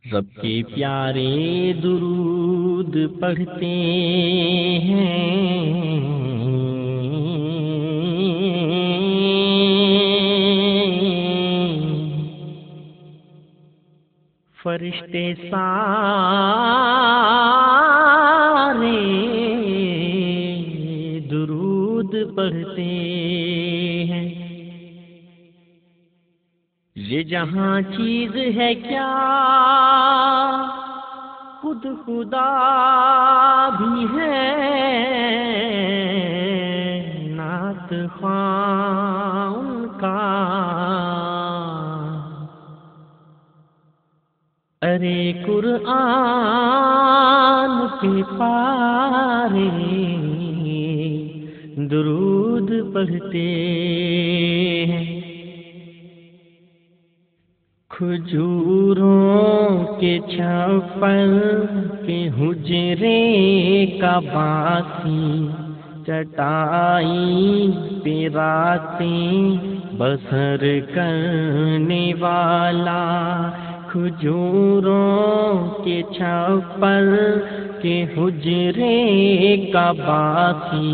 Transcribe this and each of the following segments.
رب کے پیارے درود پڑھتے ہیں، فرشتے سارے درود پڑھتے ہیں۔ یہ جہاں چیز ہے کیا خود خدا بھی ہے، نعت خواں ان کا ارے قرآن کے پارے درود پڑھتے ہیں۔ کھجوروں کے چھپر کے حجرے کا باسی، چٹائی پہ راتیں بسر کرنے والا، کھجوروں کے چھپر کے حجرے کا باسی،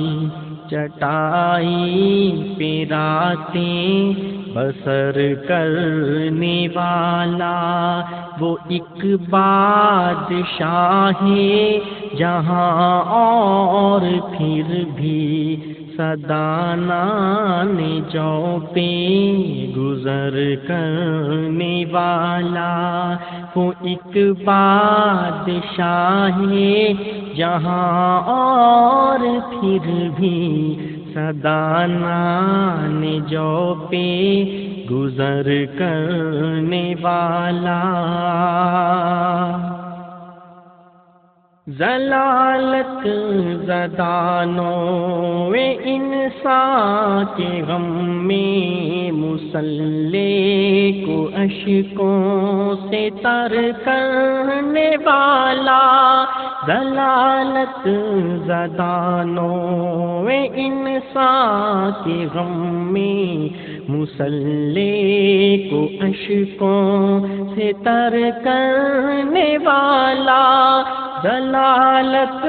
چٹائی پہ راتیں بسر کرنے والا، وہ ایک بادشاہ ہے جہاں اور پھر بھی سدانان جو پہ گزر کرنے والا، وہ ایک بادشاہ ہے جہاں اور پھر بھی سدانان جو پہ گزر کرنے والا۔ ضلالت زدانوں انسان کے غم میں مسلح کو اشکوں سے تر کرنے والا، ضلالت زدانوں انسان کے غم میں مسلح کو اشکوں سے تر کرنے والا، ضلالت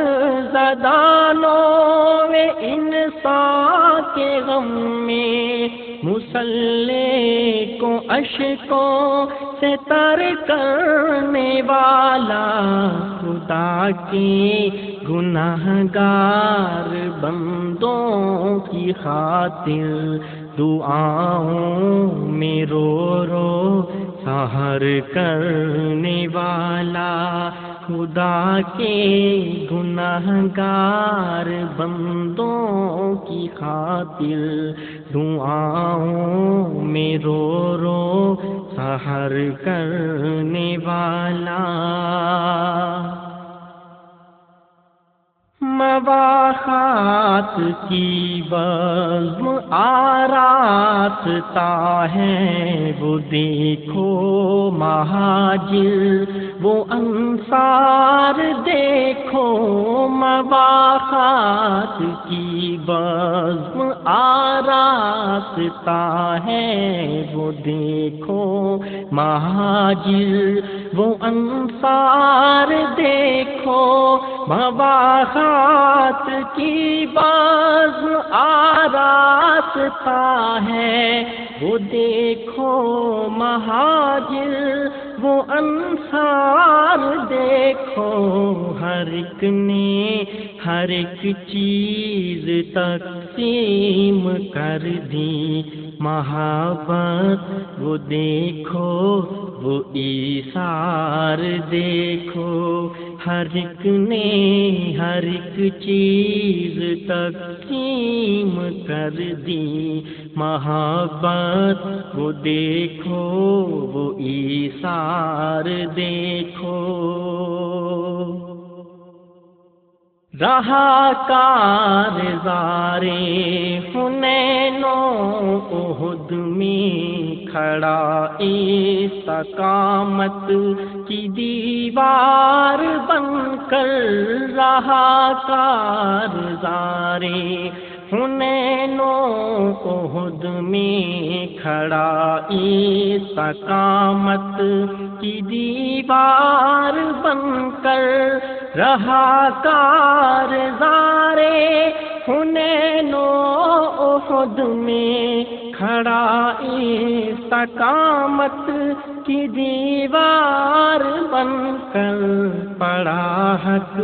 زدانوں انسان کے غم میں مسلح کو اشکوں سے تر کرنے والا، خدا کے گناہگار بندوں کی خاطر دعاؤں میں رو رو سحر کرنے والا، خدا کے گناہگار بندوں کی خاطر دعاؤں میں رو رو سحر کرنے والا۔ مواخات کی بزم آراستہ ہے، وہ دیکھو مہاجر وہ انصار دیکھو، مواخات کی بزم آراستہ ہے، وہ دیکھو مہاجر وہ انصار دیکھو، مواخات کی بزم آراستہ ہے، وہ دیکھو مہاجر وہ انصار دیکھو، ہر ایک نے ہر ایک چیز تقسیم کر دی، محبت وہ دیکھو وہ ایثار دیکھو، ہر ایک نے ہر ایک چیز تقسیم کر دی، محبت وہ دیکھو وہ ایثار دیکھو۔ رہا کارزارے حنین و احد میں کھڑا استقامت کی دیوار بن کر، رہا کارزارے حنین و احد میں کھڑا استقامت کی دیوار بن کر رہا کارزار حنین و احد میں کھڑا استقامت کی دیوار بن کر پڑا حق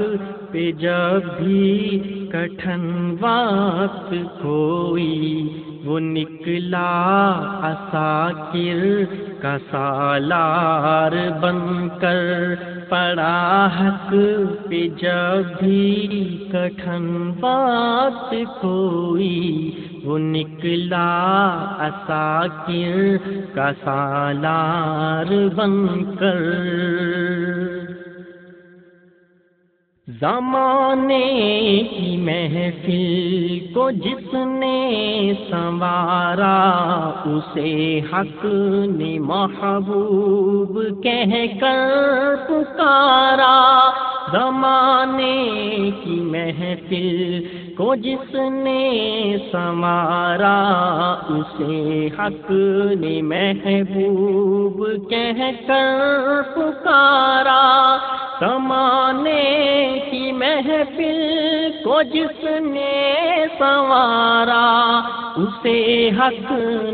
پہ جب بھی کٹھن وقت کوئی وہ نکلا عساکر کا سالار بن کر پڑا حق پہ جب بھی کٹھن وقت کوئی وہ نکلا عساکر کا سالار بن کر زمانے کی محفل کو جس نے سنوارا اسے حق نے محبوب کہہ کر پکارا زمانے کی محفل کو جس نے سنوارا اسے حق نے محبوب کہہ کر پکارا زمانے کی محفل کو جس نے سنوارا اسے حق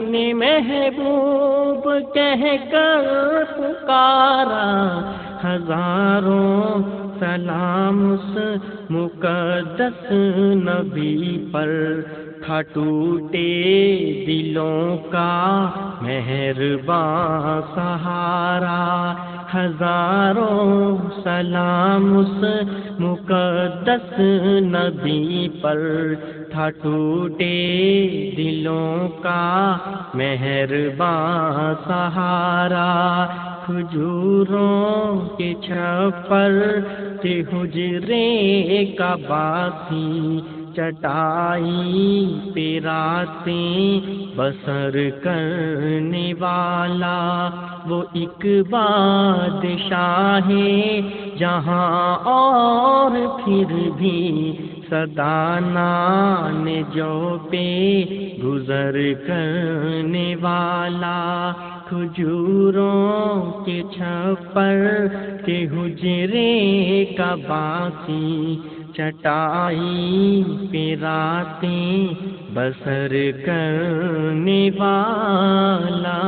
نے محبوب کہہ کر پکارا ہزاروں سلام اس مقدس نبی پر تھا ٹوٹے دلوں کا مہرباں سہارا ہزاروں سلام اس مقدس نبی پر تھا ٹوٹے دلوں کا مہرباں سہارا کھجوروں کے چھپر سے حجرے کا باسی چٹائی پہ راتیں بسر کرنے والا وہ ایک بادشاہ ہے جہاں اور پھر بھی صدانان جو پہ گزر کرنے والا کھجوروں کے چھپر کے حجرے کا باسی چٹائی پہ راتیں بسر کرنے والا